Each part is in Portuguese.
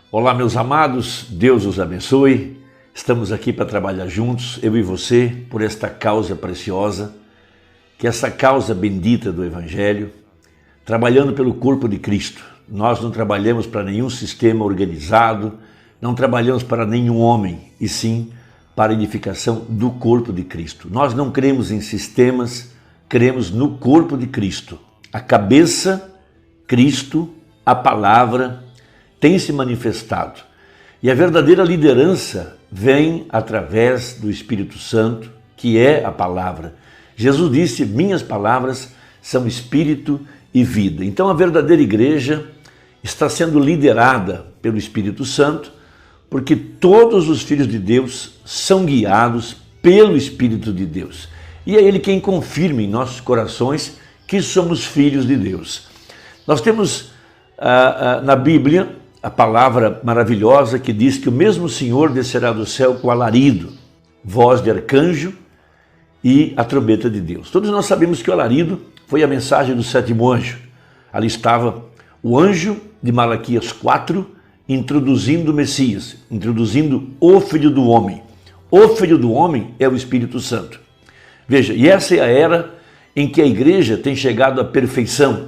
Olá, meus amados, Deus os abençoe. Estamos aqui para trabalhar juntos, eu e você, por esta causa preciosa, que é essa causa bendita do Evangelho, trabalhando pelo corpo de Cristo. Nós não trabalhamos para nenhum sistema organizado, não trabalhamos para nenhum homem, e sim para a edificação do corpo de Cristo. Nós não cremos em sistemas, cremos no corpo de Cristo. A cabeça, Cristo, a palavra, tem se manifestado. E a verdadeira liderança vem através do Espírito Santo, que é a palavra. Jesus disse, minhas palavras são espírito e vida. Então a verdadeira igreja está sendo liderada pelo Espírito Santo, porque todos os filhos de Deus são guiados pelo Espírito de Deus. E é Ele quem confirma em nossos corações que somos filhos de Deus. Nós temos na Bíblia a palavra maravilhosa que diz que o mesmo Senhor descerá do céu com alarido, voz de arcanjo e a trombeta de Deus. Todos nós sabemos que o alarido foi a mensagem do sétimo anjo. Ali estava o anjo de Malaquias 4, introduzindo o Messias, introduzindo o Filho do Homem. O Filho do Homem é o Espírito Santo. Veja, e essa é a era em que a igreja tem chegado à perfeição,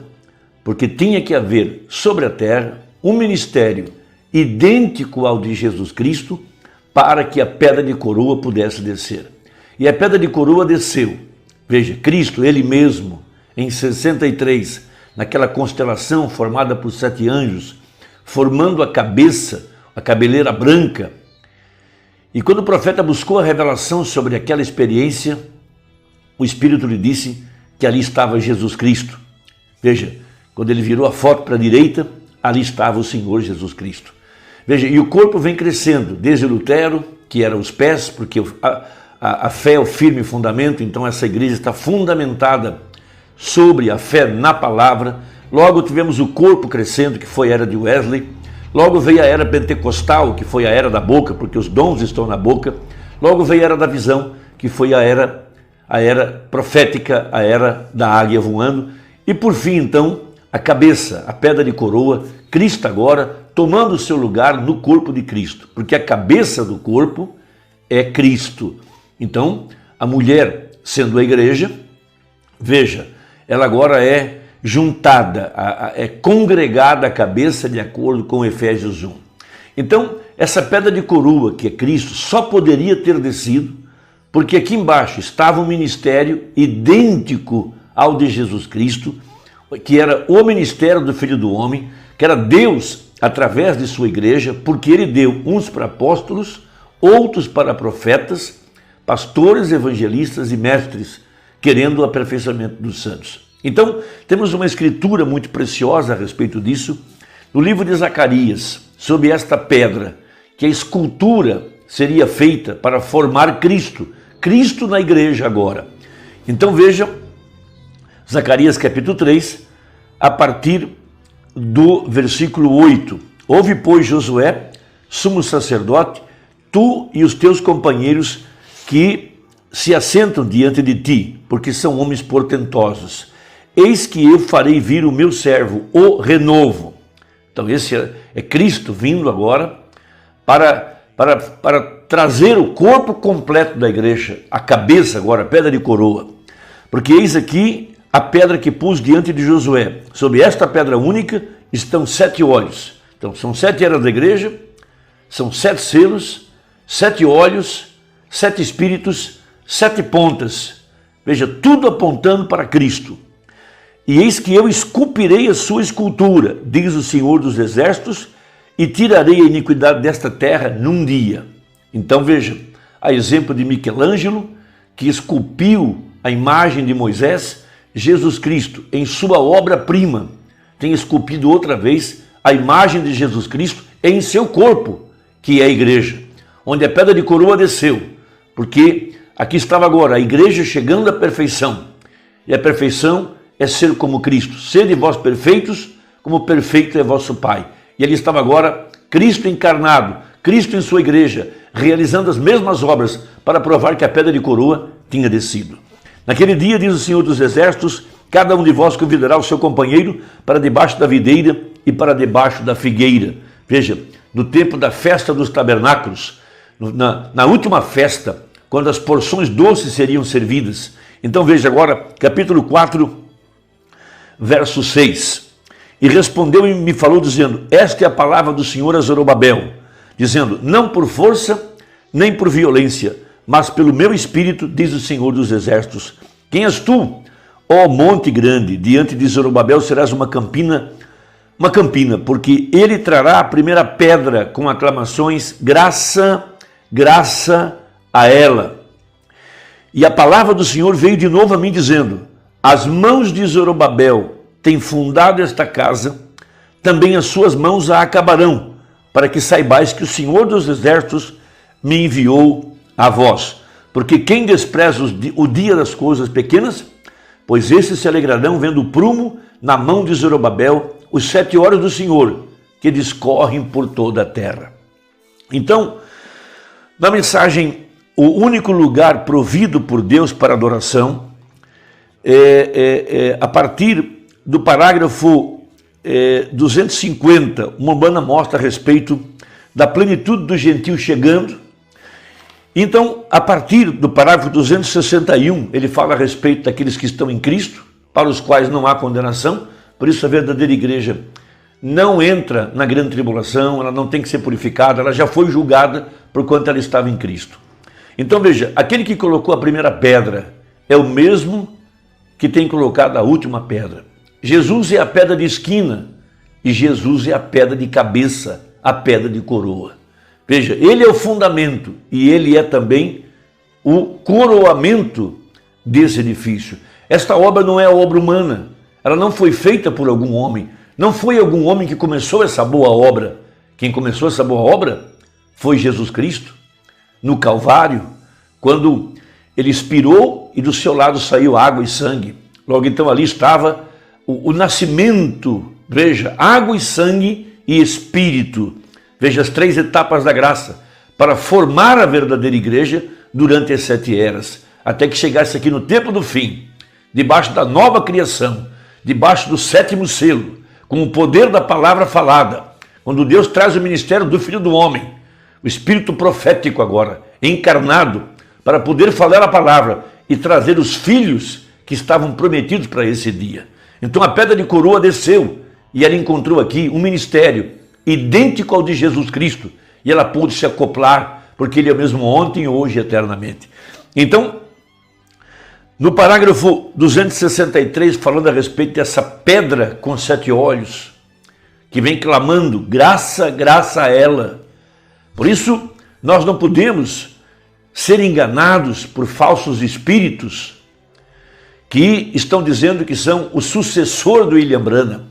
porque tinha que haver sobre a terra um ministério idêntico ao de Jesus Cristo para que a pedra de coroa pudesse descer. E a pedra de coroa desceu. Veja, Cristo, Ele mesmo, em 63, naquela constelação formada por 7 anjos, formando a cabeça, a cabeleira branca. E quando o profeta buscou a revelação sobre aquela experiência, o Espírito lhe disse que ali estava Jesus Cristo. Veja, quando ele virou a foto para a direita, ali estava o Senhor Jesus Cristo. Veja, e o corpo vem crescendo, desde Lutero, que eram os pés, porque a fé é o firme fundamento, então essa igreja está fundamentada sobre a fé na palavra. Logo tivemos o corpo crescendo, que foi a era de Wesley. Logo veio a era pentecostal, que foi a era da boca, porque os dons estão na boca. Logo veio a era da visão, que foi a era profética, a era da águia voando. E por fim, então, a cabeça, a pedra de coroa, Cristo agora tomando o seu lugar no corpo de Cristo, porque a cabeça do corpo é Cristo. Então, a mulher, sendo a igreja, veja, ela agora é juntada, é congregada à cabeça de acordo com Efésios 1. Então, essa pedra de coroa, que é Cristo, só poderia ter descido, porque aqui embaixo estava um ministério idêntico ao de Jesus Cristo, que era o ministério do Filho do Homem, que era Deus através de sua igreja, porque ele deu uns para apóstolos, outros para profetas, pastores, evangelistas e mestres, querendo o aperfeiçoamento dos santos. Então, temos uma escritura muito preciosa a respeito disso, no livro de Zacarias, sobre esta pedra, que a escultura seria feita para formar Cristo, Cristo na igreja agora. Então vejam, Zacarias capítulo 3, a partir do versículo 8. Ouve, pois, Josué, sumo sacerdote, tu e os teus companheiros que se assentam diante de ti, porque são homens portentosos. Eis que eu farei vir o meu servo, o renovo. Então esse é Cristo vindo agora para trazer o corpo completo da igreja, a cabeça agora, a pedra de coroa. Porque eis aqui a pedra que pus diante de Josué. Sobre esta pedra única estão 7 olhos. Então são 7 eras da igreja, são 7 selos, 7 olhos, 7 espíritos, 7 pontas. Veja, tudo apontando para Cristo. E eis que eu esculpirei a sua escultura, diz o Senhor dos Exércitos, e tirarei a iniquidade desta terra num dia. Então veja, a exemplo de Michelangelo, que esculpiu a imagem de Moisés, Jesus Cristo, em sua obra-prima, tem esculpido outra vez a imagem de Jesus Cristo em seu corpo, que é a igreja, onde a pedra de coroa desceu, porque aqui estava agora a igreja chegando à perfeição, e a perfeição é ser como Cristo, sede vós perfeitos, como perfeito é vosso Pai. E ali estava agora Cristo encarnado, Cristo em sua igreja, realizando as mesmas obras para provar que a pedra de coroa tinha descido. Naquele dia, diz o Senhor dos Exércitos, cada um de vós convidará o seu companheiro para debaixo da videira e para debaixo da figueira. Veja, no tempo da festa dos tabernáculos, na última festa, quando as porções doces seriam servidas. Então veja agora, capítulo 4, verso 6. E respondeu e me falou dizendo, esta é a palavra do Senhor a Zorobabel, dizendo, não por força, nem por violência, mas pelo meu espírito, diz o Senhor dos Exércitos. Quem és tu, ó monte grande? Diante de Zorobabel serás uma campina, porque ele trará a primeira pedra com aclamações, graça, graça a ela. E a palavra do Senhor veio de novo a mim dizendo, as mãos de Zorobabel têm fundado esta casa, também as suas mãos a acabarão, para que saibais que o Senhor dos Exércitos me enviou a vós. Porque quem despreza o dia das coisas pequenas, pois esses se alegrarão vendo o prumo na mão de Zorobabel, os 7 olhos do Senhor, que discorrem por toda a terra. Então, na mensagem, o único lugar provido por Deus para adoração, a partir do parágrafo 250, Umbanda mostra a respeito da plenitude do gentil chegando. Então, a partir do parágrafo 261, ele fala a respeito daqueles que estão em Cristo, para os quais não há condenação. Por isso a verdadeira igreja não entra na grande tribulação, ela não tem que ser purificada, ela já foi julgada por quanto ela estava em Cristo. Então veja, aquele que colocou a primeira pedra é o mesmo que tem colocado a última pedra. Jesus é a pedra de esquina e Jesus é a pedra de cabeça, a pedra de coroa. Veja, ele é o fundamento e ele é também o coroamento desse edifício. Esta obra não é a obra humana, ela não foi feita por algum homem, não foi algum homem que começou essa boa obra. Quem começou essa boa obra foi Jesus Cristo, no Calvário, quando ele expirou e do seu lado saiu água e sangue. Logo então ali estava o nascimento, veja, água e sangue e espírito. Veja as 3 etapas da graça para formar a verdadeira igreja durante as 7 eras, até que chegasse aqui no tempo do fim, debaixo da nova criação, debaixo do 7º selo, com o poder da palavra falada, quando Deus traz o ministério do Filho do Homem, o Espírito profético agora, encarnado, para poder falar a palavra e trazer os filhos que estavam prometidos para esse dia. Então a pedra de coroa desceu e ela encontrou aqui um ministério idêntico ao de Jesus Cristo, e ela pôde se acoplar, porque ele é o mesmo ontem, hoje e eternamente. Então, no parágrafo 263, falando a respeito dessa pedra com 7 olhos, que vem clamando, graça, graça a ela. Por isso, nós não podemos ser enganados por falsos espíritos que estão dizendo que são o sucessor do William Branham,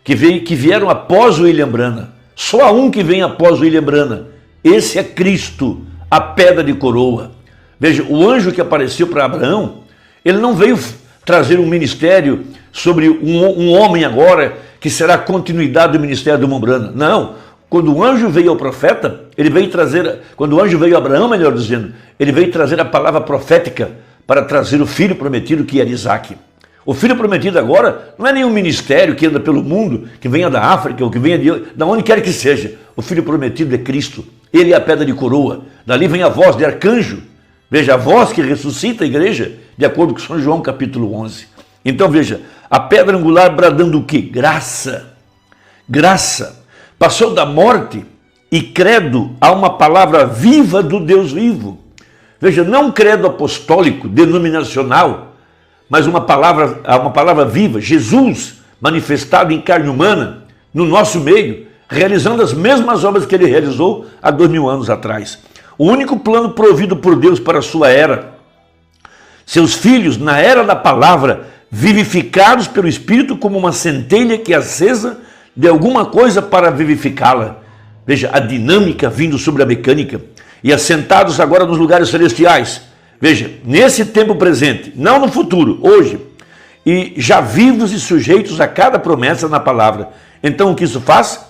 que vieram após o William Branham. Só há um que vem após o William Branham. Esse é Cristo, a pedra de coroa. Veja, o anjo que apareceu para Abraão, ele não veio trazer um ministério sobre um homem agora que será a continuidade do ministério do William Branham. Não. Quando o anjo veio ao profeta, ele veio trazer, quando o anjo veio a Abraão, melhor dizendo, ele veio trazer a palavra profética para trazer o filho prometido que era Isaac. O filho prometido agora não é nenhum ministério que anda pelo mundo, que venha da África ou que venha de onde quer que seja. O filho prometido é Cristo. Ele é a pedra de coroa. Dali vem a voz de arcanjo. Veja, a voz que ressuscita a igreja, de acordo com São João capítulo 11. Então veja, a pedra angular bradando o quê? Graça. Graça. Passou da morte e credo a uma palavra viva do Deus vivo. Veja, não um credo apostólico, denominacional, mas uma palavra viva, Jesus manifestado em carne humana, no nosso meio, realizando as mesmas obras que ele realizou há 2000 anos atrás. O único plano provido por Deus para a sua era. Seus filhos, na era da palavra, vivificados pelo Espírito como uma centelha que é acesa de alguma coisa para vivificá-la. Veja, a dinâmica vindo sobre a mecânica. E assentados agora nos lugares celestiais. Veja, nesse tempo presente, não no futuro, hoje, e já vivos e sujeitos a cada promessa na palavra. Então o que isso faz?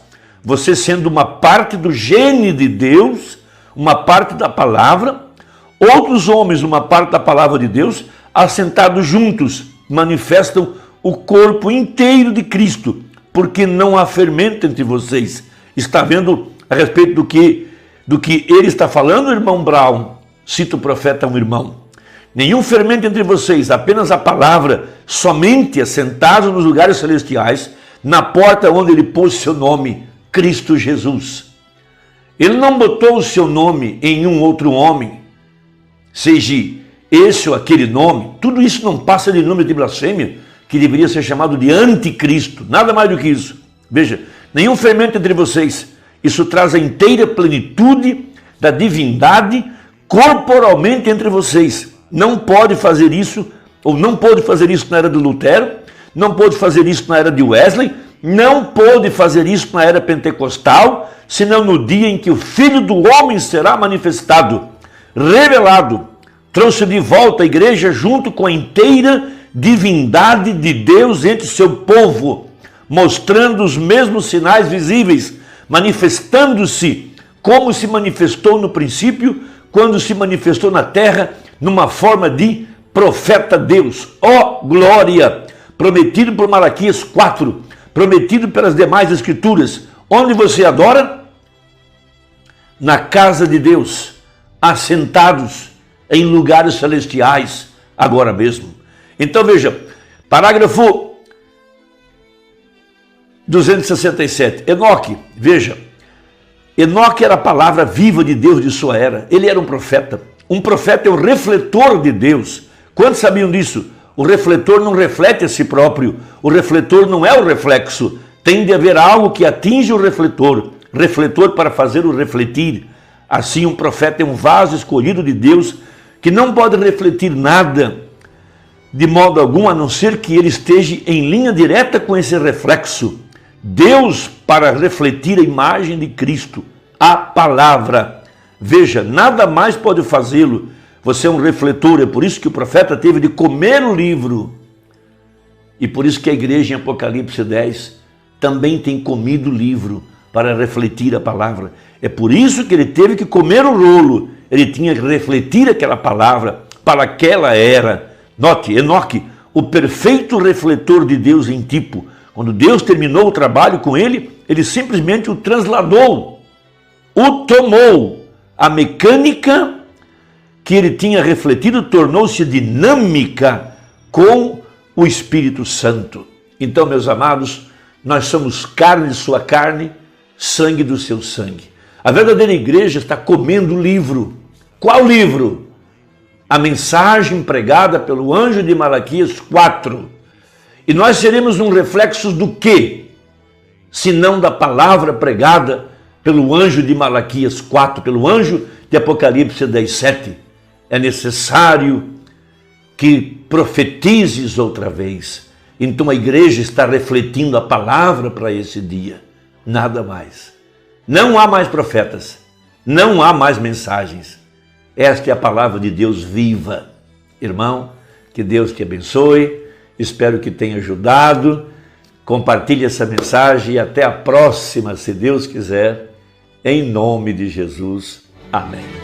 Você sendo uma parte do gene de Deus, uma parte da palavra, outros homens, uma parte da palavra de Deus, assentados juntos, manifestam o corpo inteiro de Cristo, porque não há fermento entre vocês. Está havendo a respeito do que ele está falando, irmão Brown, cita o profeta um irmão. Nenhum fermento entre vocês, apenas a palavra, somente assentados nos lugares celestiais, na porta onde ele pôs seu nome, Cristo Jesus. Ele não botou o seu nome em um outro homem, seja esse ou aquele nome. Tudo isso não passa de nome de blasfêmia, que deveria ser chamado de anticristo, nada mais do que isso. Veja, nenhum fermento entre vocês. Isso traz a inteira plenitude da divindade corporalmente entre vocês. Não pode fazer isso, ou não pôde fazer isso na era de Lutero, não pôde fazer isso na era de Wesley, não pôde fazer isso na era pentecostal, senão no dia em que o Filho do Homem será manifestado, revelado, trouxe de volta a igreja junto com a inteira divindade de Deus entre seu povo, mostrando os mesmos sinais visíveis, manifestando-se como se manifestou no princípio, quando se manifestou na terra, numa forma de profeta Deus. Ó glória! Prometido por Malaquias 4, prometido pelas demais escrituras. Onde você adora? Na casa de Deus, assentados em lugares celestiais, agora mesmo. Então veja, parágrafo 267, Enoque, veja, Enoque era a palavra viva de Deus de sua era, ele era um profeta. Um profeta é o refletor de Deus. Quantos sabiam disso? O refletor não reflete a si próprio, o refletor não é o reflexo, tem de haver algo que atinge o refletor para fazer-o refletir. Assim, um profeta é um vaso escolhido de Deus que não pode refletir nada de modo algum, a não ser que ele esteja em linha direta com esse reflexo. Deus, para refletir a imagem de Cristo, a palavra. Veja, nada mais pode fazê-lo. Você é um refletor, é por isso que o profeta teve de comer o livro. E por isso que a igreja em Apocalipse 10 também tem comido o livro para refletir a palavra. É por isso que ele teve que comer o rolo. Ele tinha que refletir aquela palavra para aquela era. Note, Enoque, o perfeito refletor de Deus em tipo. Quando Deus terminou o trabalho com ele, ele simplesmente o transladou, o tomou. A mecânica que ele tinha refletido tornou-se dinâmica com o Espírito Santo. Então, meus amados, nós somos carne de sua carne, sangue do seu sangue. A verdadeira igreja está comendo o livro. Qual livro? A mensagem pregada pelo anjo de Malaquias 4. E nós seremos um reflexo do quê? Se não da palavra pregada pelo anjo de Malaquias 4, pelo anjo de Apocalipse 10:7. É necessário que profetizes outra vez. Então a igreja está refletindo a palavra para esse dia. Nada mais. Não há mais profetas. Não há mais mensagens. Esta é a palavra de Deus viva. Irmão, que Deus te abençoe. Espero que tenha ajudado. Compartilhe essa mensagem e até a próxima, se Deus quiser. Em nome de Jesus. Amém.